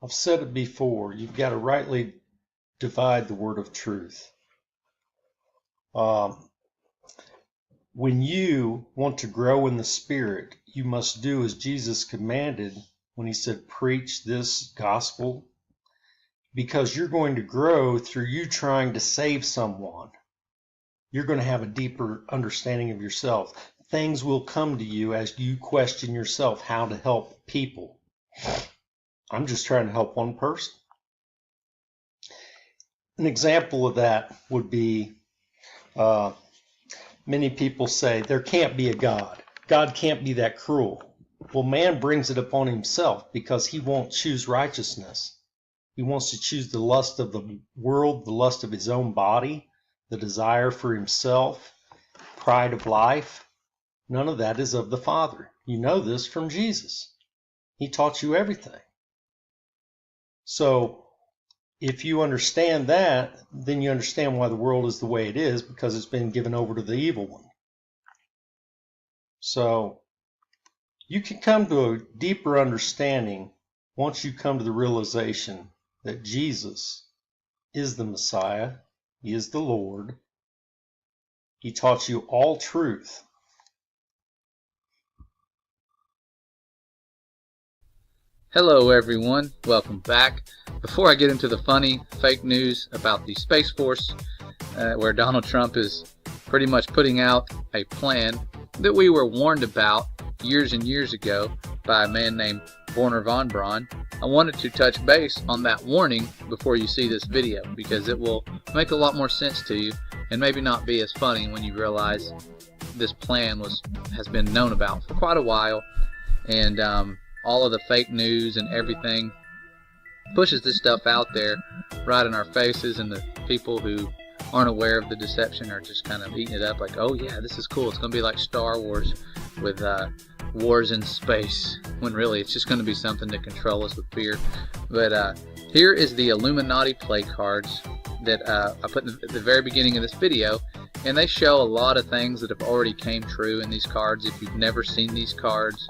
I've said it before, you've got to rightly divide the word of truth. Um, when you want to grow in the Spirit, you must do as Jesus commanded when he said, preach this gospel, because you're going to grow through you trying to save someone. You're going to have a deeper understanding of yourself. Things will come to you as you question yourself how to help people. I'm just trying to help one person. An example of that would be many people say there can't be a God. God can't be that cruel. Well, man brings it upon himself because he won't choose righteousness. He wants to choose the lust of the world, the lust of his own body, the desire for himself, pride of life. None of that is of the Father. You know this from Jesus. He taught you everything. So if you understand that, then you understand why the world is the way it is, because it's been given over to the evil one. So you can come to a deeper understanding once you come to the realization that Jesus is the Messiah. He is the Lord. He taught you all truth. Hello everyone, welcome back. Before I get into the funny fake news about the Space Force, where Donald Trump is pretty much putting out a plan that we were warned about years and years ago by a man named Wernher von Braun, I wanted to touch base on that warning before you see this video, because it will make a lot more sense to you and maybe not be as funny when you realize this plan has been known about for quite a while, and all of the fake news and everything pushes this stuff out there right in our faces, and the people who aren't aware of the deception are just kind of eating it up like, oh yeah, this is cool, it's going to be like Star Wars with wars in space, when really it's just going to be something to control us with fear. But here is the Illuminati play cards that I put at the very beginning of this video, and they show a lot of things that have already came true in these cards. If you've never seen these cards,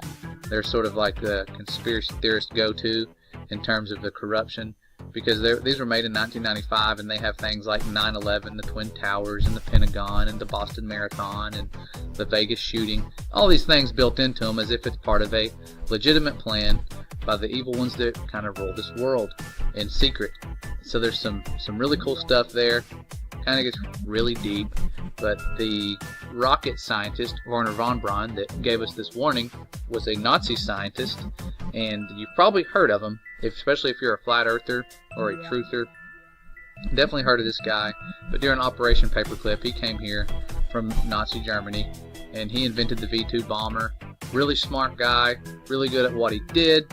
they're sort of like the conspiracy theorist go-to in terms of the corruption, because these were made in 1995, and they have things like 9/11, the Twin Towers, and the Pentagon, and the Boston Marathon, and the Vegas shooting. All these things built into them as if it's part of a legitimate plan by the evil ones that kind of rule this world in secret. So there's some really cool stuff there. Kind of gets really deep, but the rocket scientist Wernher von Braun that gave us this warning was a Nazi scientist, and you've probably heard of him, especially if you're a flat earther or a truther. Definitely heard of this guy. But during Operation Paperclip, he came here from Nazi Germany, and he invented the V-2 bomber. Really smart guy, really good at what he did,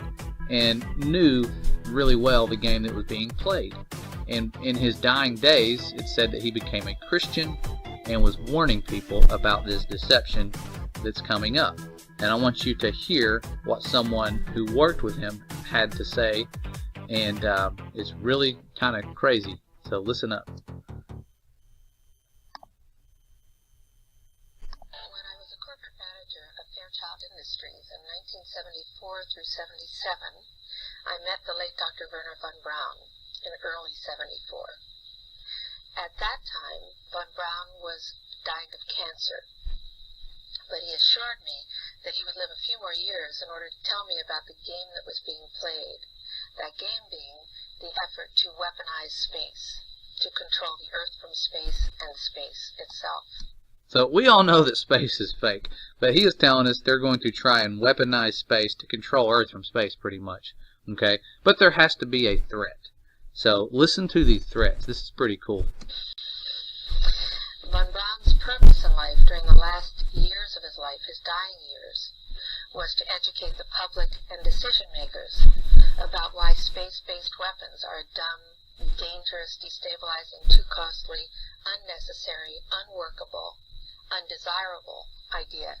and knew really well the game that was being played. And in his dying days, it said that he became a Christian and was warning people about this deception that's coming up. And I want you to hear what someone who worked with him had to say, and it's really kind of crazy. So listen up. When I was a corporate manager of Fairchild Industries in 1974 through 77, I met the late Dr. Wernher von Braun in early 74. At that time, von Braun was dying of cancer, but he assured me that he would live a few more years in order to tell me about the game that was being played, that game being the effort to weaponize space, to control the Earth from space and space itself. So we all know that space is fake, but he is telling us they're going to try and weaponize space to control Earth from space, pretty much. Okay? But there has to be a threat. So listen to these threats. This is pretty cool. Von Braun's purpose in life during the last years of his life, his dying years, was to educate the public and decision makers about why space-based weapons are a dumb, dangerous, destabilizing, too costly, unnecessary, unworkable, undesirable idea.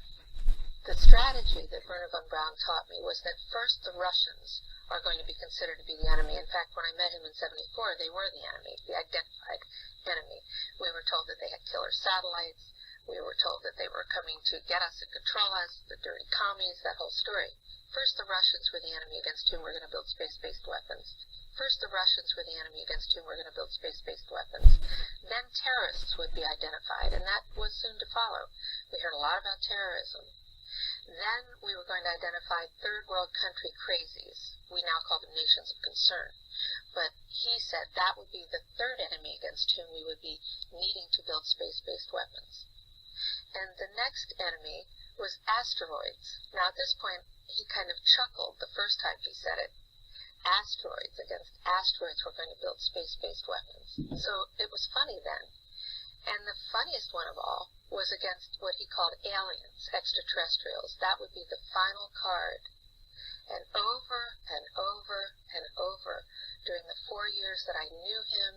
The strategy that Wernher von Braun taught me was that first the Russians are going to be considered to be the enemy. In fact, when I met him in 74, they were the enemy, the identified enemy. We were told that they had killer satellites. We were told that they were coming to get us and control us, the dirty commies, that whole story. First, the Russians were the enemy against whom we're going to build space-based weapons. First, the Russians were the enemy against whom we're going to build space-based weapons. Then terrorists would be identified, and that was soon to follow. We heard a lot about terrorism. Then we were going to identify third world country crazies. We now call them nations of concern. But he said that would be the third enemy against whom we would be needing to build space-based weapons. And the next enemy was asteroids. Now at this point, he kind of chuckled the first time he said it. Asteroids. Against asteroids, we're going to build space-based weapons. So it was funny then. And the funniest one of all was against what he called aliens, extraterrestrials. That would be the final card. And over and over and over, during the 4 years that I knew him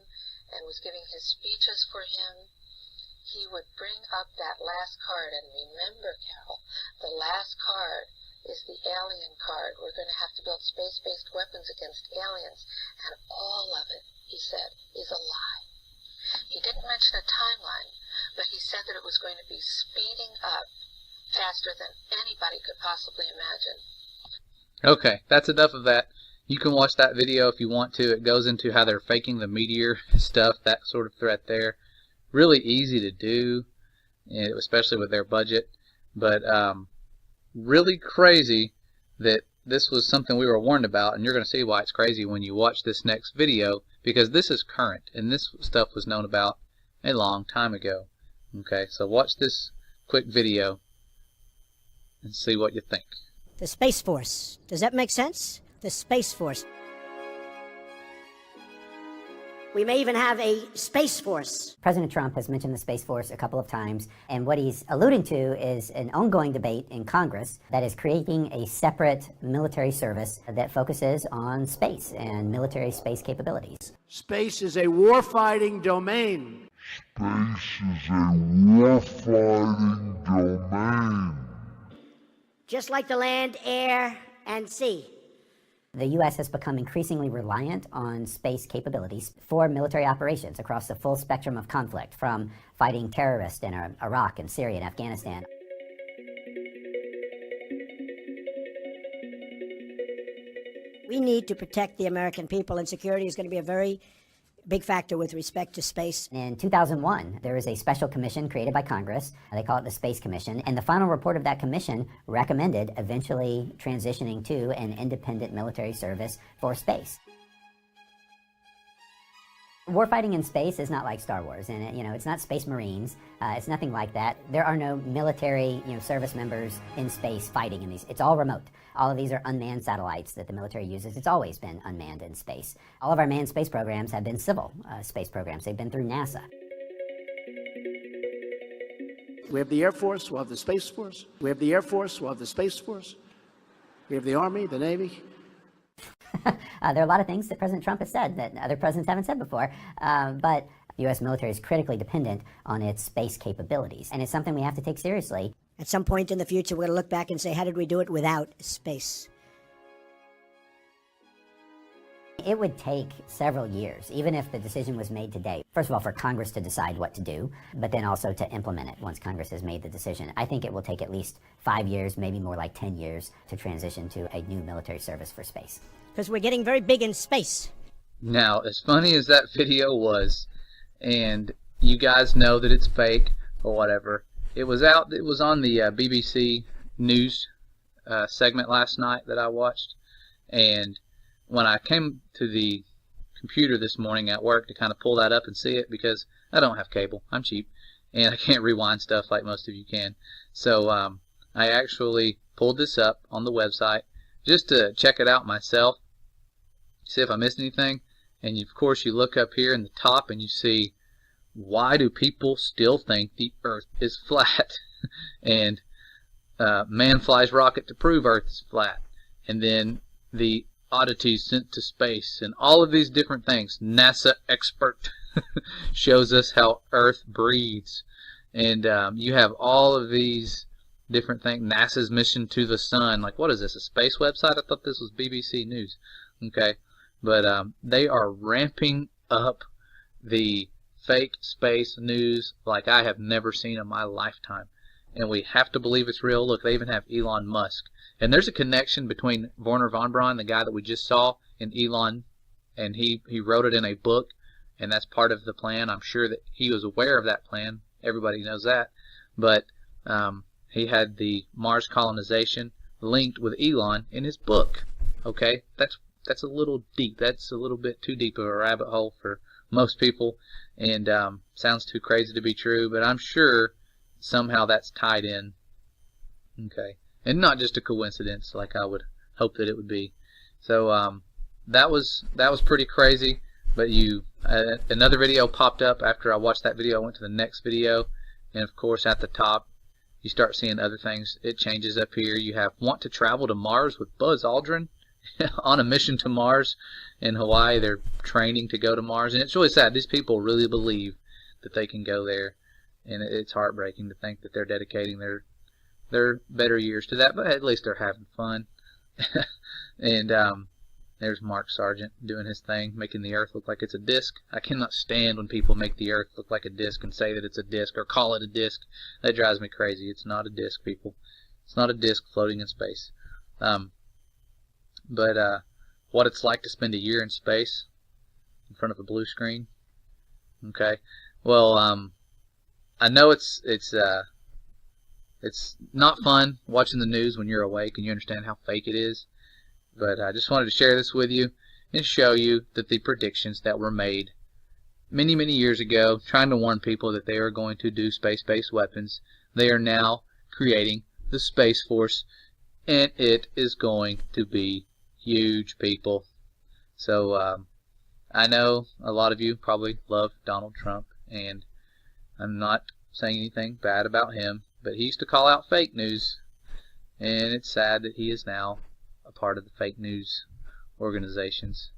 and was giving his speeches for him, he would bring up that last card. And remember, Carol, the last card is the alien card. We're going to have to build space-based weapons against aliens. And all of it, he said, is a lie. He didn't mention a timeline, but he said that it was going to be speeding up faster than anybody could possibly imagine. Okay, that's enough of that. You can watch that video if you want to. It goes into how they're faking the meteor stuff, that sort of threat there. Really easy to do, especially with their budget. But really crazy that this was something we were warned about, and you're going to see why it's crazy when you watch this next video, because this is current, and this stuff was known about a long time ago. Okay, so watch this quick video and see what you think. The Space Force. Does that make sense? The Space Force. We may even have a Space Force. President Trump has mentioned the Space Force a couple of times, and what he's alluding to is an ongoing debate in Congress that is creating a separate military service that focuses on space and military space capabilities. Space is a warfighting domain. Space is a warfighting domain. Just like the land, air, and sea. The U.S. has become increasingly reliant on space capabilities for military operations across the full spectrum of conflict, from fighting terrorists in Iraq and Syria and Afghanistan. We need to protect the American people, and security is going to be a very big factor with respect to space. In 2001, there was a special commission created by Congress. They call it the Space Commission. And the final report of that commission recommended eventually transitioning to an independent military service for space. Warfighting in space is not like Star Wars, and it's not Space Marines. It's nothing like that. There are no military, service members in space fighting in these. It's all remote. All of these are unmanned satellites that the military uses. It's always been unmanned in space. All of our manned space programs have been civil space programs. They've been through NASA. We have the Air Force, we'll have the Space Force. We have the Air Force, we'll have the Space Force. We have the Army, the Navy. There are a lot of things that President Trump has said that other presidents haven't said before, but the U.S. military is critically dependent on its space capabilities, and it's something we have to take seriously. At some point in the future, we're going to look back and say, how did we do it without space? It would take several years, even if the decision was made today. First of all, for Congress to decide what to do, but then also to implement it once Congress has made the decision. I think it will take at least 5 years, maybe more like 10 years, to transition to a new military service for space. Because we're getting very big in space. Now, as funny as that video was, and you guys know that it's fake or whatever, it was on the BBC News segment last night that I watched, and when I came to the computer this morning at work to kind of pull that up and see it, because I don't have cable, I'm cheap, and I can't rewind stuff like most of you can, so I actually pulled this up on the website just to check it out myself, see if I missed anything. And of course you look up here in the top and you see, why do people still think the earth is flat? And man flies rocket to prove earth is flat. And then the oddities sent to space and all of these different things. NASA expert shows us how earth breathes. And you have all of these different things. NASA's mission to the sun. Like, what is this, a space website? I thought this was BBC News. Okay. But they are ramping up the fake space news like I have never seen in my lifetime. And we have to believe it's real. Look, they even have Elon Musk. And there's a connection between Wernher von Braun, the guy that we just saw, and Elon. And he wrote it in a book, and that's part of the plan. I'm sure that he was aware of that plan. Everybody knows that. But he had the Mars colonization linked with Elon in his book. Okay? That's a little deep. That's a little bit too deep of a rabbit hole for most people. And sounds too crazy to be true, but I'm sure somehow that's tied in. Okay? And not just a coincidence like I would hope that it would be. So that was pretty crazy. But another video popped up after I watched that video. I went to the next video, and of course at the top you start seeing other things. It changes up here. You have want to travel to Mars with Buzz Aldrin on a mission to Mars in Hawaii. They're training to go to Mars, and it's really sad. These people really believe that they can go there, and it's heartbreaking to think that they're dedicating their better years to that, but at least they're having fun. And there's Mark Sargent doing his thing, making the Earth look like it's a disc. I cannot stand when people make the Earth look like a disc and say that it's a disc or call it a disc. That drives me crazy. It's not a disc, people. It's not a disc floating in space. But what it's like to spend a year in space in front of a blue screen. Okay. Well, I know it's not fun watching the news when you're awake and you understand how fake it is. But I just wanted to share this with you and show you that the predictions that were made many, many years ago, trying to warn people that they are going to do space-based weapons, they are now creating the Space Force, and it is going to be huge, people. So I know a lot of you probably love Donald Trump, and I'm not saying anything bad about him, but he used to call out fake news, and it's sad that he is now a part of the fake news organizations.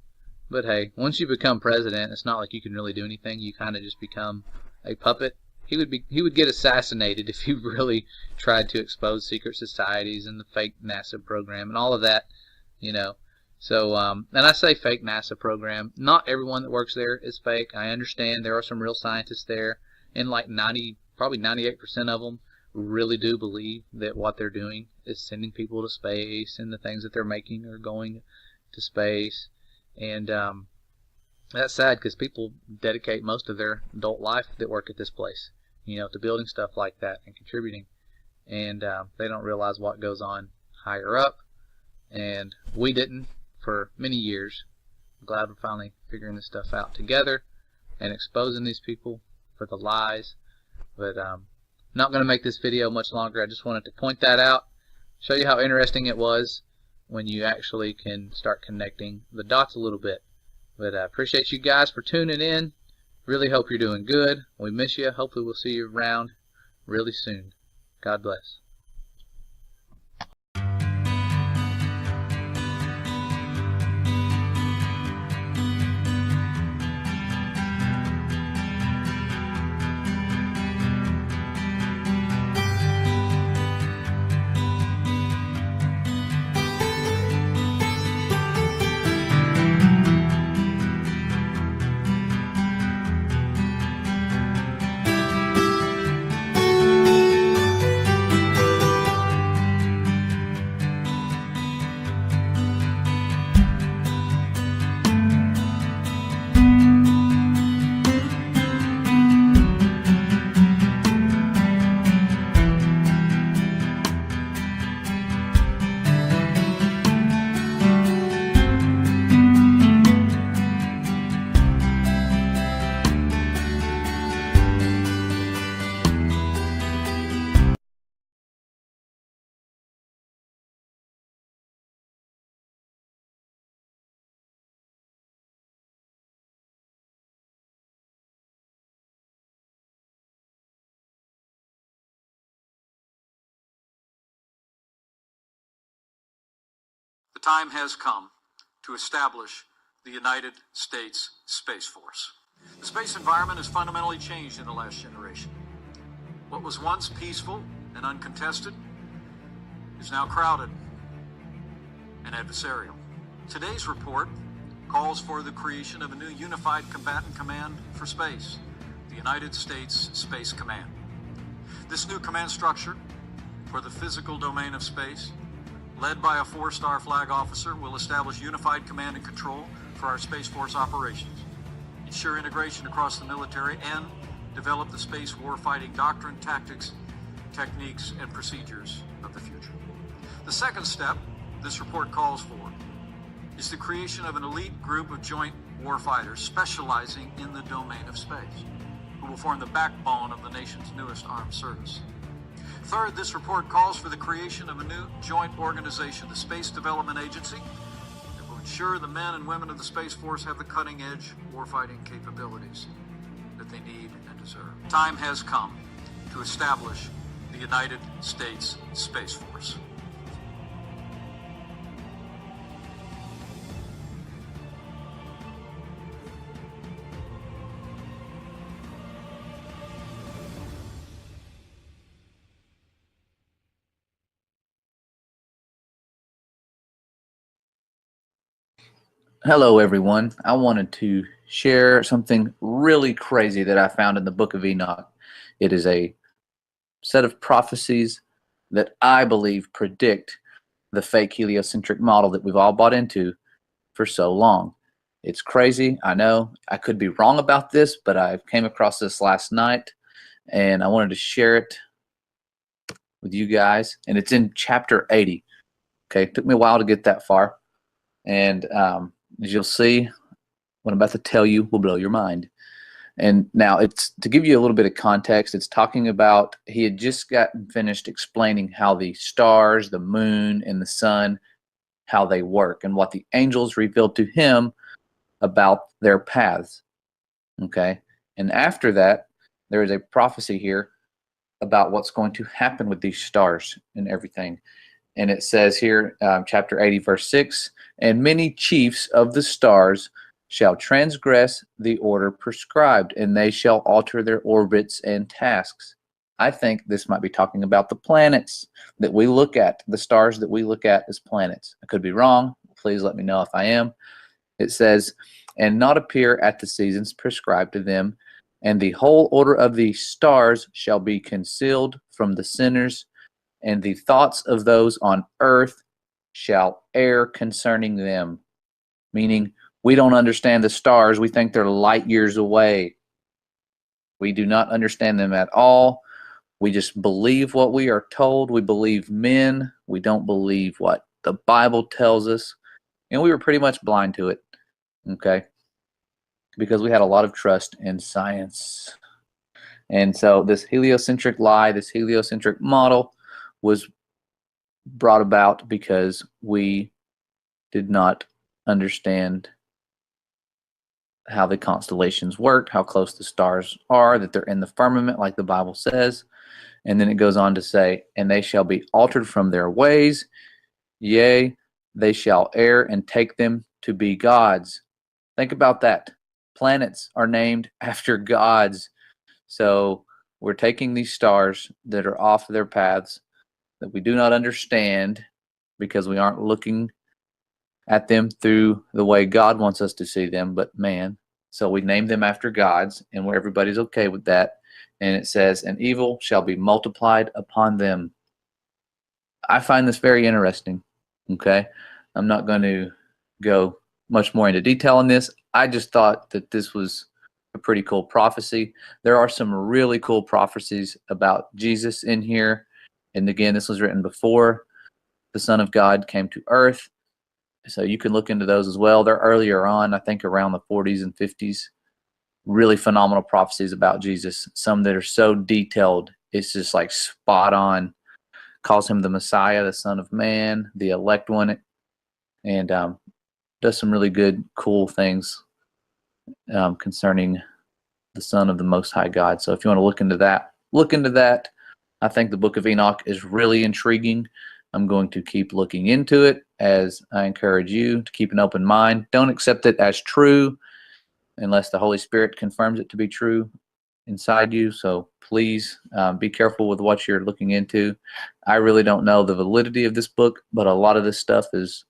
But hey, once you become president, it's not like you can really do anything. You kind of just become a puppet. He would get assassinated if he really tried to expose secret societies and the fake NASA program and all of that, you know. So and I say fake NASA program. Not everyone that works there is fake. I understand there are some real scientists there, and like probably 98% of them really do believe that what they're doing is sending people to space, and the things that they're making are going to space. And that's sad, because people dedicate most of their adult life that work at this place, you know, to building stuff like that and contributing, and they don't realize what goes on higher up, and we didn't for many years. I'm glad we're finally figuring this stuff out together and exposing these people for the lies. But not going to make this video much longer. I just wanted to point that out, show you how interesting it was when you actually can start connecting the dots a little bit. But I appreciate you guys for tuning in. Really hope you're doing good. We miss you. Hopefully we'll see you around really soon. God bless. The time has come to establish the United States Space Force. The space environment has fundamentally changed in the last generation. What was once peaceful and uncontested is now crowded and adversarial. Today's report calls for the creation of a new unified combatant command for space, United States Space Command. This new command structure for the physical domain of space, led by a 4-star flag officer, will establish unified command and control for our Space Force operations, ensure integration across the military, and develop the space warfighting doctrine, tactics, techniques, and procedures of the future. The second step this report calls for is the creation of an elite group of joint warfighters specializing in the domain of space, who will form the backbone of the nation's newest armed service. Third, this report calls for the creation of a new joint organization, the Space Development Agency, that will ensure the men and women of the Space Force have the cutting-edge warfighting capabilities that they need and deserve. Time has come to establish the United States Space Force. Hello, everyone. I wanted to share something really crazy that I found in the Book of Enoch. It is a set of prophecies that I believe predict the fake heliocentric model that we've all bought into for so long. It's crazy. I know I could be wrong about this, but I came across this last night and I wanted to share it with you guys. And it's in chapter 80. Okay, it took me a while to get that far. And as you'll see, what I'm about to tell you will blow your mind. And now, it's to give you a little bit of context, it's talking about, he had just gotten finished explaining how the stars, the moon, and the sun, how they work, and what the angels revealed to him about their paths. Okay? And after that, there is a prophecy here about what's going to happen with these stars and everything. And it says here, chapter 80, verse 6, "And many chiefs of the stars shall transgress the order prescribed, and they shall alter their orbits and tasks." I think this might be talking about the planets that we look at, the stars that we look at as planets. I could be wrong. Please let me know if I am. It says, "And not appear at the seasons prescribed to them, and the whole order of the stars shall be concealed from the sinners, and the thoughts of those on earth shall err concerning them." Meaning, we don't understand the stars. We think they're light years away. We do not understand them at all. We just believe what we are told. We believe men. We don't believe what the Bible tells us. And we were pretty much blind to it, okay? Because we had a lot of trust in science. And so this heliocentric lie, this heliocentric model was brought about because we did not understand how the constellations work, how close the stars are, that they're in the firmament like the Bible says. And then it goes on to say, "And they shall be altered from their ways, yea, they shall err and take them to be gods." Think about that. Planets are named after gods. So we're taking these stars that are off their paths, that we do not understand because we aren't looking at them through the way God wants us to see them, but man. So we name them after gods, and where everybody's okay with that. And it says, "And evil shall be multiplied upon them." I find this very interesting, okay? I'm not going to go much more into detail on this. I just thought that this was a pretty cool prophecy. There are some really cool prophecies about Jesus in here. And again, this was written before the Son of God came to earth. So you can look into those as well. They're earlier on, I think around the 40s and 50s. Really phenomenal prophecies about Jesus. Some that are so detailed, it's just like spot on. Calls him the Messiah, the Son of Man, the elect one. And does some really good, cool things concerning the Son of the Most High God. So if you want to look into that, look into that. I think the Book of Enoch is really intriguing. I'm going to keep looking into it, as I encourage you to keep an open mind. Don't accept it as true unless the Holy Spirit confirms it to be true inside you. So please be careful with what you're looking into. I really don't know the validity of this book, but a lot of this stuff is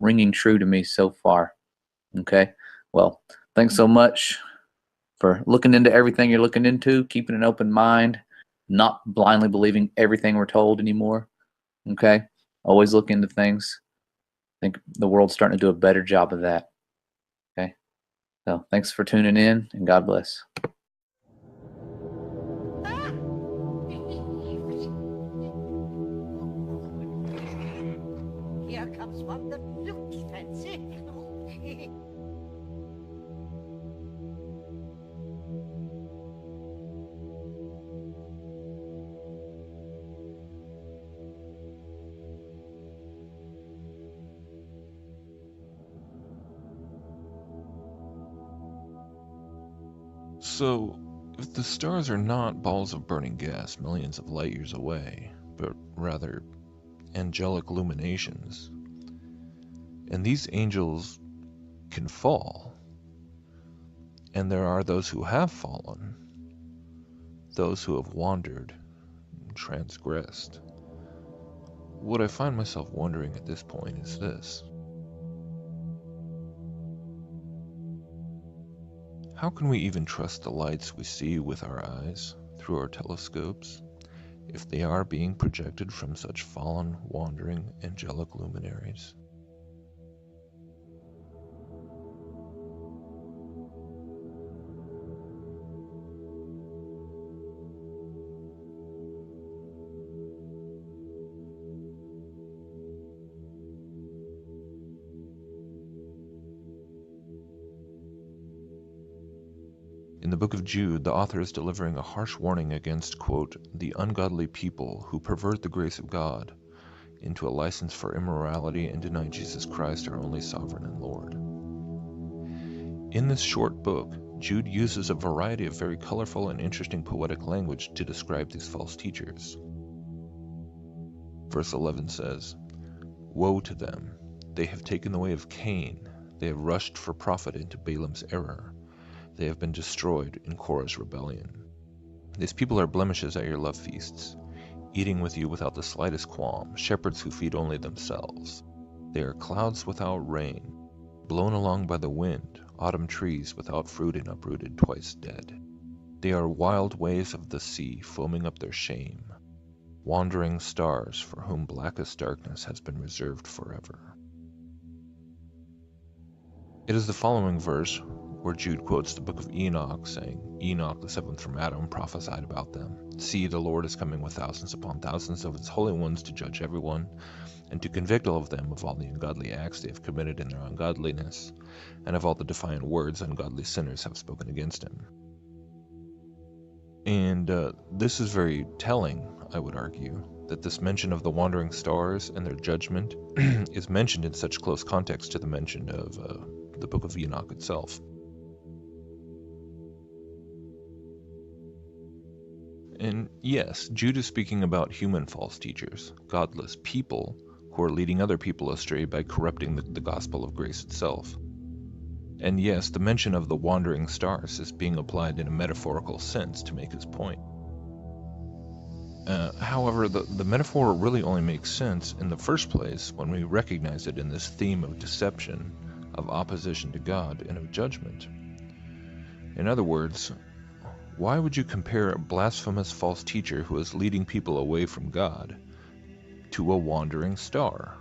ringing true to me so far. Okay? Well, thanks so much for looking into everything you're looking into, keeping an open mind, not blindly believing everything we're told anymore. Okay? Always look into things. I think the world's starting to do a better job of that. Okay? So thanks for tuning in, and God bless. Here comes one that looks fancy. So, if the stars are not balls of burning gas millions of light years away, but rather angelic illuminations, and these angels can fall, and there are those who have fallen, those who have wandered and transgressed, what I find myself wondering at this point is this. How can we even trust the lights we see with our eyes through our telescopes if they are being projected from such fallen, wandering, angelic luminaries? In the book of Jude, the author is delivering a harsh warning against, quote, the ungodly people who pervert the grace of God into a license for immorality and deny Jesus Christ, our only sovereign and Lord. In this short book, Jude uses a variety of very colorful and interesting poetic language to describe these false teachers. Verse 11 says, "Woe to them! They have taken the way of Cain. They have rushed for profit into Balaam's error. They have been destroyed in Korah's rebellion. These people are blemishes at your love feasts, eating with you without the slightest qualm, shepherds who feed only themselves. They are clouds without rain, blown along by the wind, autumn trees without fruit and uprooted, twice dead. They are wild waves of the sea, foaming up their shame, wandering stars for whom blackest darkness has been reserved forever." It is the following verse where Jude quotes the book of Enoch, saying, "Enoch, the seventh from Adam, prophesied about them. See, the Lord is coming with thousands upon thousands of his holy ones to judge everyone, and to convict all of them of all the ungodly acts they have committed in their ungodliness, and of all the defiant words ungodly sinners have spoken against him." And this is very telling, I would argue, that this mention of the wandering stars and their judgment is mentioned in such close context to the mention of the book of Enoch itself. And yes, Jude is speaking about human false teachers, godless people who are leading other people astray by corrupting the gospel of grace itself. And yes, the mention of the wandering stars is being applied in a metaphorical sense to make his point. However, the metaphor really only makes sense in the first place when we recognize it in this theme of deception, of opposition to God, and of judgment. In other words, why would you compare a blasphemous false teacher who is leading people away from God to a wandering star,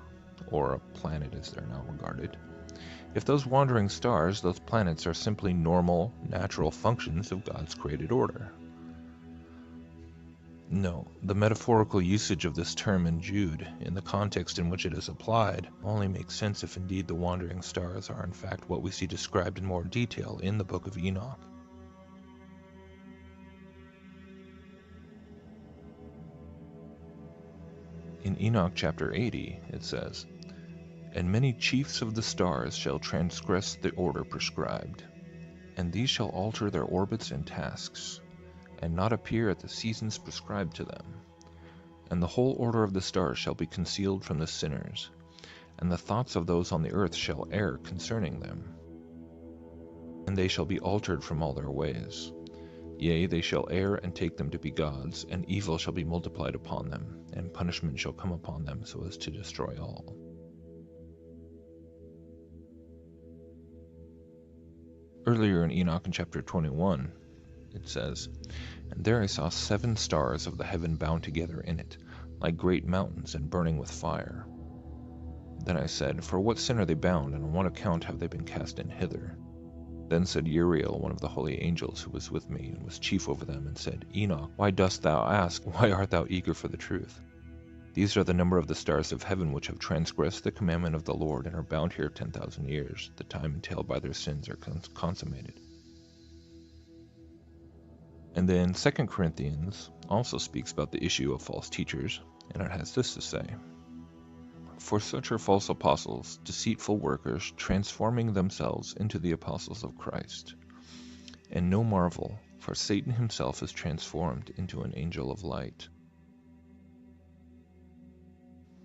or a planet as they're now regarded, if those wandering stars, those planets, are simply normal, natural functions of God's created order? No, the metaphorical usage of this term in Jude, in the context in which it is applied, only makes sense if indeed the wandering stars are in fact what we see described in more detail in the book of Enoch. In Enoch chapter 80, it says, "And many chiefs of the stars shall transgress the order prescribed, and these shall alter their orbits and tasks, and not appear at the seasons prescribed to them. And the whole order of the stars shall be concealed from the sinners, and the thoughts of those on the earth shall err concerning them. And they shall be altered from all their ways. Yea, they shall err and take them to be gods, and evil shall be multiplied upon them, and punishment shall come upon them so as to destroy all." Earlier in Enoch in chapter 21, it says, "And there I saw 7 stars of the heaven bound together in it, like great mountains and burning with fire. Then I said, For what sin are they bound, and on what account have they been cast in hither? Then said Uriel, one of the holy angels who was with me, and was chief over them, and said, Enoch, why dost thou ask? Why art thou eager for the truth? These are the number of the stars of heaven which have transgressed the commandment of the Lord, and are bound here 10,000 years. The time entailed by their sins are consummated." And then 2 Corinthians also speaks about the issue of false teachers, and it has this to say, "For such are false apostles, deceitful workers, transforming themselves into the apostles of Christ. And no marvel, for Satan himself is transformed into an angel of light."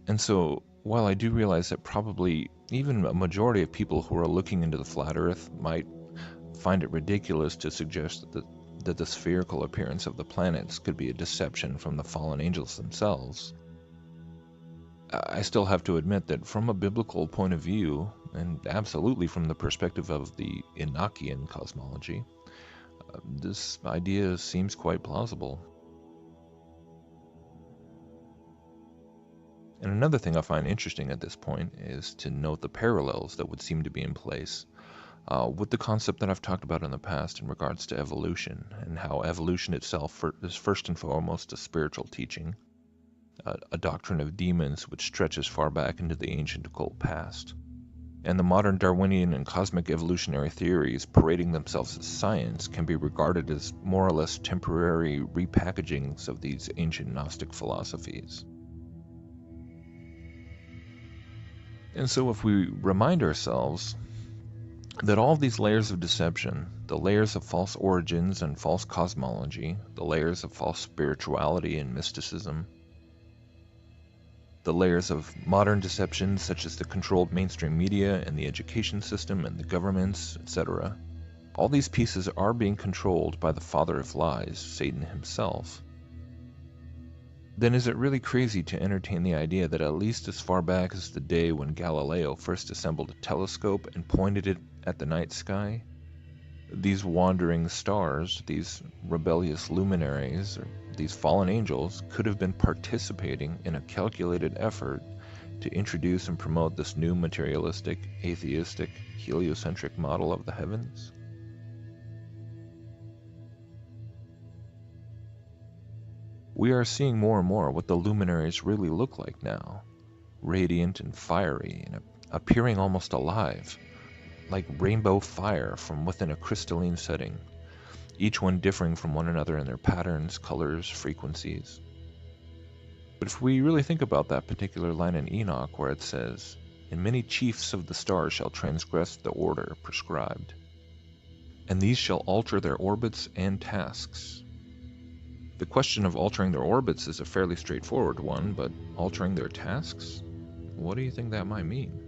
And so, while I do realize that probably even a majority of people who are looking into the flat earth might find it ridiculous to suggest that the spherical appearance of the planets could be a deception from the fallen angels themselves, I still have to admit that from a biblical point of view, and absolutely from the perspective of the Enochian cosmology, this idea seems quite plausible. And another thing I find interesting at this point is to note the parallels that would seem to be in place with the concept that I've talked about in the past in regards to evolution, and how evolution itself is first and foremost a spiritual teaching, a doctrine of demons which stretches far back into the ancient occult past. And the modern Darwinian and cosmic evolutionary theories parading themselves as science can be regarded as more or less temporary repackagings of these ancient Gnostic philosophies. And so if we remind ourselves that all these layers of deception, the layers of false origins and false cosmology, the layers of false spirituality and mysticism, the layers of modern deception such as the controlled mainstream media and the education system and the governments, etc., all these pieces are being controlled by the father of lies, Satan himself, then is it really crazy to entertain the idea that at least as far back as the day when Galileo first assembled a telescope and pointed it at the night sky, these wandering stars, these rebellious luminaries, or these fallen angels could have been participating in a calculated effort to introduce and promote this new materialistic, atheistic, heliocentric model of the heavens? We are seeing more and more what the luminaries really look like now, radiant and fiery and appearing almost alive, like rainbow fire from within a crystalline setting, each one differing from one another in their patterns, colors, frequencies. But if we really think about that particular line in Enoch where it says, "And many chiefs of the stars shall transgress the order prescribed, and these shall alter their orbits and tasks." The question of altering their orbits is a fairly straightforward one, but altering their tasks? What do you think that might mean?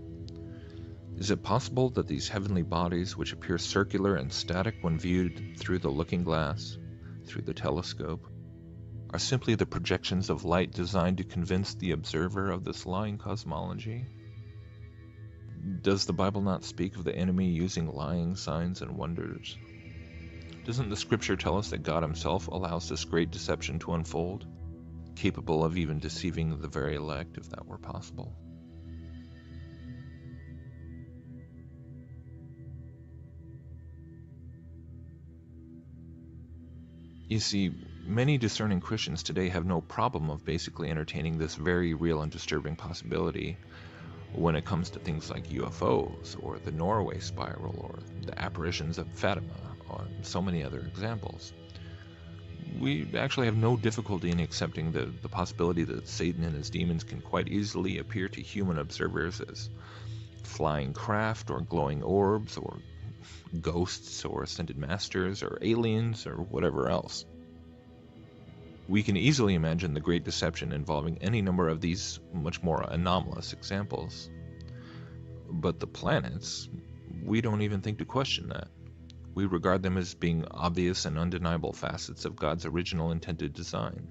Is it possible that these heavenly bodies, which appear circular and static when viewed through the looking glass, through the telescope, are simply the projections of light designed to convince the observer of this lying cosmology? Does the Bible not speak of the enemy using lying signs and wonders? Doesn't the scripture tell us that God himself allows this great deception to unfold, capable of even deceiving the very elect if that were possible? You see, many discerning Christians today have no problem of basically entertaining this very real and disturbing possibility when it comes to things like UFOs, or the Norway spiral, or the apparitions of Fatima, or so many other examples. We actually have no difficulty in accepting the possibility that Satan and his demons can quite easily appear to human observers as flying craft, or glowing orbs, or ghosts, or ascended masters, or aliens, or whatever else. We can easily imagine the great deception involving any number of these much more anomalous examples. But the planets, we don't even think to question that. We regard them as being obvious and undeniable facets of God's original intended design.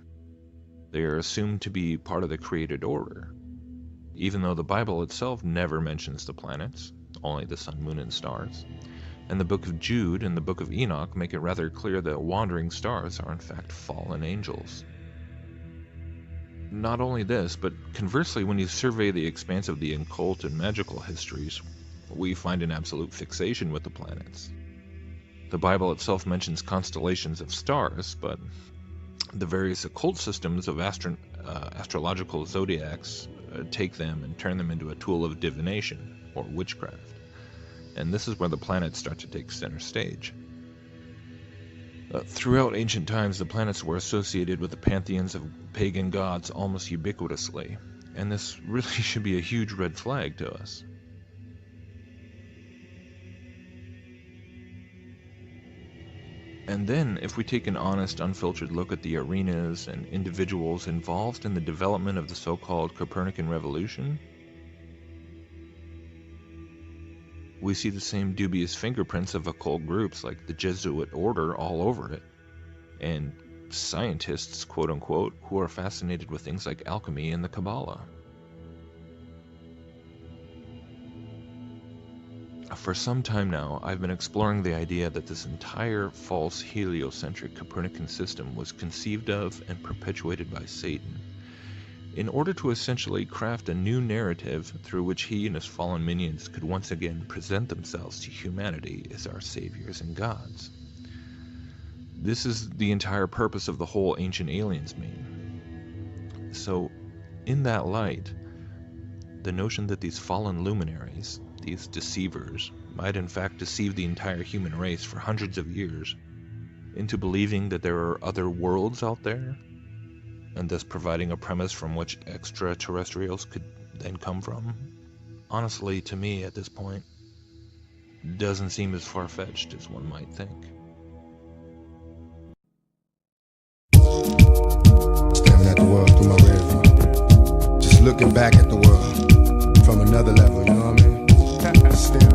They are assumed to be part of the created order, even though the Bible itself never mentions the planets, only the sun, moon, and stars. And the book of Jude and the book of Enoch make it rather clear that wandering stars are in fact fallen angels. Not only this, but conversely, when you survey the expanse of the occult and magical histories, we find an absolute fixation with the planets. The Bible itself mentions constellations of stars, but the various occult systems of astrological zodiacs take them and turn them into a tool of divination, or witchcraft. And this is where the planets start to take center stage. Throughout ancient times, the planets were associated with the pantheons of pagan gods almost ubiquitously, and this really should be a huge red flag to us. And then, if we take an honest, unfiltered look at the arenas and individuals involved in the development of the so-called Copernican revolution, we see the same dubious fingerprints of occult groups like the Jesuit order all over it, and scientists, quote-unquote, who are fascinated with things like alchemy and the Kabbalah. For some time now, I've been exploring the idea that this entire false heliocentric Copernican system was conceived of and perpetuated by Satan, in order to essentially craft a new narrative through which he and his fallen minions could once again present themselves to humanity as our saviors and gods. This is the entire purpose of the whole Ancient Aliens meme. So, in that light, the notion that these fallen luminaries, these deceivers, might in fact deceive the entire human race for hundreds of years into believing that there are other worlds out there, and thus providing a premise from which extraterrestrials could then come from, honestly, to me at this point, doesn't seem as far-fetched as one might think. Staring at the world through my rear view. Just looking back at the world from another level, you know what I mean? Staring.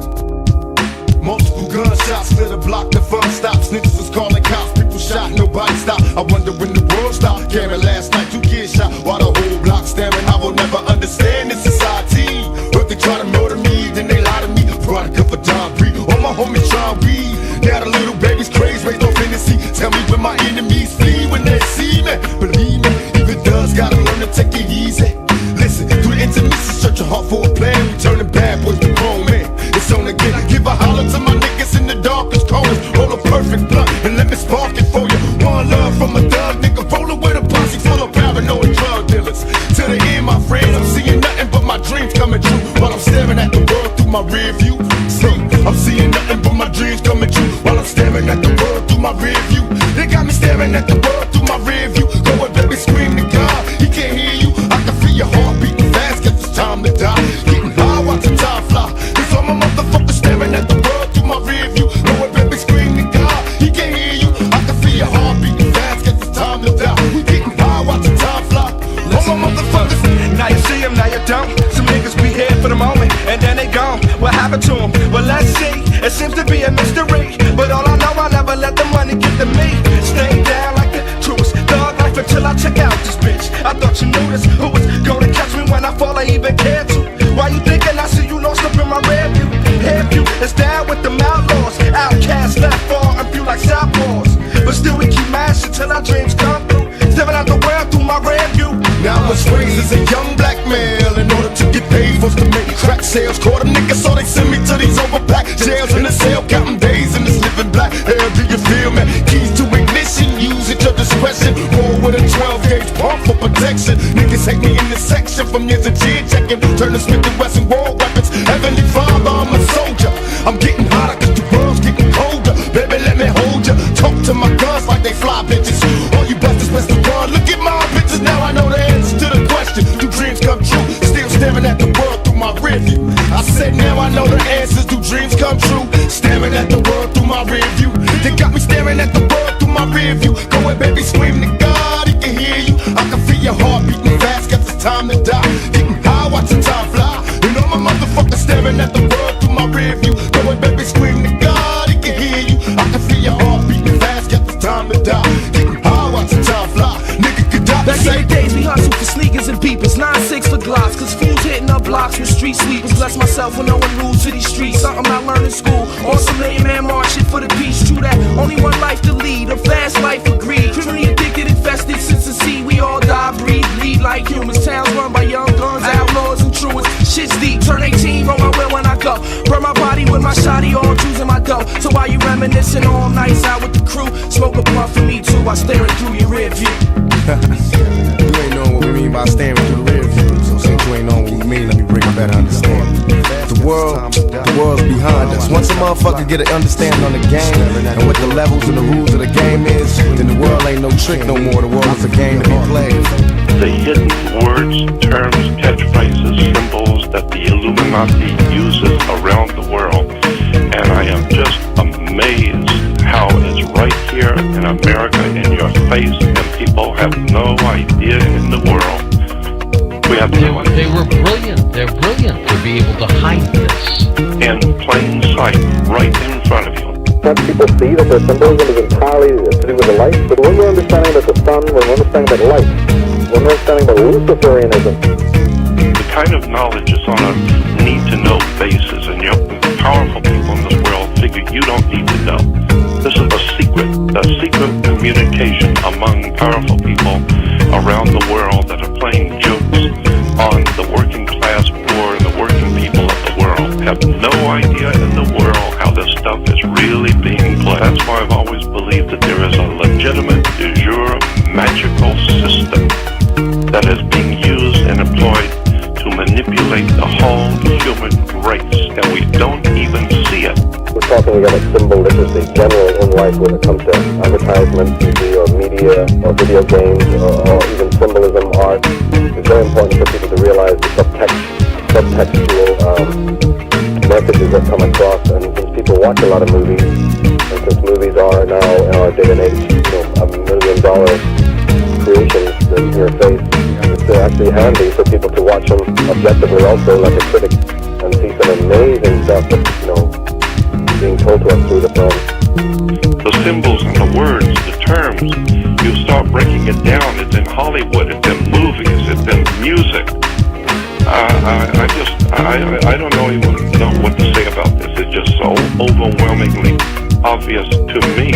Multiple gunshots clear the block, the fun stops. Niggas was calling cops, people shot, nobody stopped. I wonder when the world stopped. Caring last night, 2 kids shot while the whole block staring. I will never understand this society. But they try to murder me, then they lie to me. Product of a John Breed. All my homies try to weed. Now the little baby's crazy, raised on fantasy. Tell me when my enemies flee when they see me. Believe me, even thugs gotta learn to take it easy. Listen, through the intermission, search your heart for a plan. We turning bad boys to grown men. It's on again. Give a holler to my niggas in the darkest corners. Roll a perfect blunt and let me spark it for you. One love from a thug nigga, rolling with a posse full of paranoid drug dealers. To the end, my friends, I'm seeing nothing but my dreams coming true while I'm staring at the world through my rear view. See, I'm seeing nothing but my dreams coming true while I'm staring at the world through my rear view. They got me staring at the world through my rear view. Go and baby, scream to God, he can't hear you. I can feel your heart beating fast, guess it's time to die. Getting high, watching time fly. It's all my motherfuckers staring at the world through my rear view. Go and baby, scream to God, he can't hear you. I can feel your heart beating fast, guess it's time to die. We getting high, watching time fly. All my motherfuckers. Now you see them, now you don't. Some niggas be here for the moment, and then they gone. What happened to them? Well, let's see. It seems to be a mystery, but all I know, I never let the money get to me. Stay down like the truest thug life until I check out this bitch. I thought you knew this. Who was gonna catch me when I fall? I even cared to. Why you thinking I see you lost up in my rear view? Head view is down with the outlaws. Outcasts left far and few like southpaws. But still we keep mashing till our dreams come through. Staring at the world through my rear view. Now I was raised as a young black male. In order to get paid, forced to make crack sales. Caught a nigga, so they send me to these overpacked jails. In the cell, counting days in this living black hell. Do you feel me? Keys to ignition, use at your discretion. Roll with a 12-gauge pump for protection. Niggas hate me in this section from years of cheer checking. Turn the Smith & Wesson war weapons. Heavenly Father, I'm a soldier. I'm getting hotter cause the world's getting colder. Baby, let me hold ya. Talk to my guns like they fly bitches. All you bastards best to run. Look at my bitches, now I know the answer to the question. Do dreams come true? Still staring at the world through my rear view. I said now I know the answers. Do dreams come true? Staring at the world through my rear view. They got me staring at the world through my rear view. Go ahead, baby, scream to God, he can hear you. I can feel your heart beating fast, guess it's time to die. Getting high, watching time fly. And all my motherfuckers staring at the world through my rear view. Go ahead, baby, scream to God, he can hear you. I can feel your heart beating fast, guess it's time to die. Getting high, watching time fly. Nigga could die. Back in the days we hustled for sneakers and beepers. 9-6 Glocks for Glocks, cause fools hitting up blocks with street sweepers. Bless myself when no one rules to these streets. Something I learned in school. On some man march shit for the peace. True that, only one life to lead, a fast life of greed. Criminally addicted, infested since the seed. We all die, breathe, bleed like humans. Towns run by young guns, outlaws and truants. Shit's deep, turn 18, roll my wheel when I go. Burn my body with my shotty, all choosing my dough. So while you reminiscing all nights out with the crew, smoke a blunt for me too, I staring through your rear view. You ain't know what we mean by staring through the rear view. So since you ain't know what we mean, let me bring a better understanding. The world's behind us. Once a motherfucker get an understanding on the game and what the levels and the rules of the game is, then the world ain't no trick no more. The world is a game to be played. The hidden words, terms, catchphrases, symbols that the Illuminati uses around the world. And I am just amazed how it's right here in America in your face and people have no idea in the world. We have no idea. They were brilliant. They're brilliant to be able to hide this. In plain sight, right in front of you. Some people see that the symbolism is entirely to do with the light, but when we're understanding that the sun, when we're understanding that light, when we're understanding that Luciferianism. The kind of knowledge is on a need-to-know basis, and your powerful people in this world figure you don't need to know. This is a secret communication among powerful people around the world that are playing jokes on the working class poor and the working people of the world. Have no idea in the world how this stuff is really being played. That's why I've always believed that there is a legitimate, de jure, magical system that is being used and employed to manipulate the whole human race, and we don't even see it. We're talking again of symbol literacy, generally in life when it comes to advertisement, TV or media or video games or even symbolism, art. It's very important for people to realize the subtextual messages that come across. And since people watch a lot of movies, and since movies are now in our day and age, $1 million creations in your face, it's actually handy for people to watch them objectively also like a critic and see some amazing stuff that's, being told to us through the film. The symbols and the words, the terms, you start breaking it down. It's in Hollywood, it's in movies, it's in music. I don't even know what to say about this. It's just so overwhelmingly obvious to me.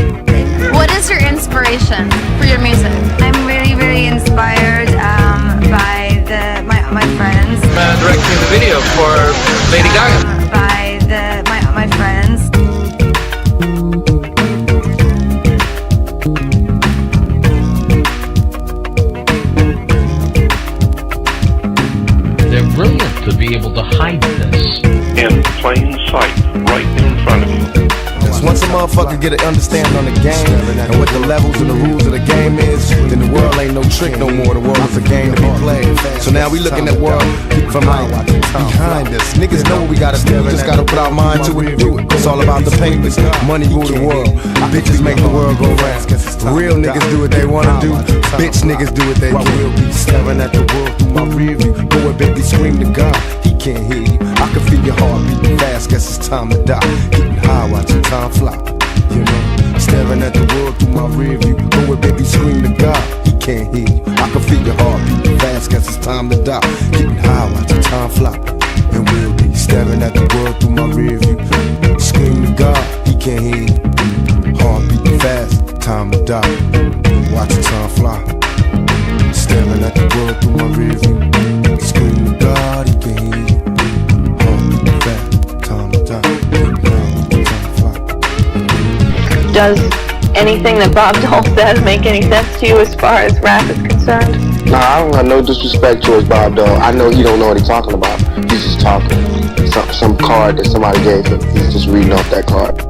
What is your inspiration for your music? I'm really, really inspired by my friends. I'm directing the video for Lady Gaga. By my friends. They're brilliant to be able to hide this. In plain sight, right in front of you. Once a motherfucker get an understanding on the game and what the levels and the rules of the game is, then the world ain't no trick no more. The world is a game to be played. So now we looking at the world from like behind us. Niggas know what we gotta do. We just gotta put our mind to it and do it. It's all about the papers. Money rule the world. Bitches make the world go round. Real niggas do what they wanna do. Bitch niggas do what they can. Be staring at the world through my rear view. Go and baby scream to God. He can't hear you. I can feel your heart beating fast. Guess it's time to die. Getting high, watching time fly. Staring at the world through my rear view. Go and baby scream to God. He can't hear you. I can feel your heart beating fast. Guess it's time to die. Getting high, watching time fly. And we'll be staring at the world through my rear view. Scream to God. He can't hear you. Heart beating fast. Time to die. Watching time fly. Staring at the world through my rear view. Scream to God. He can't hear you. Heart beating fast. Time to die. Does anything that Bob Dole says make any sense to you as far as rap is concerned? Nah, I don't have no disrespect towards Bob Dole. I know he don't know what he's talking about. He's just talking. Some card that somebody gave him. He's just reading off that card.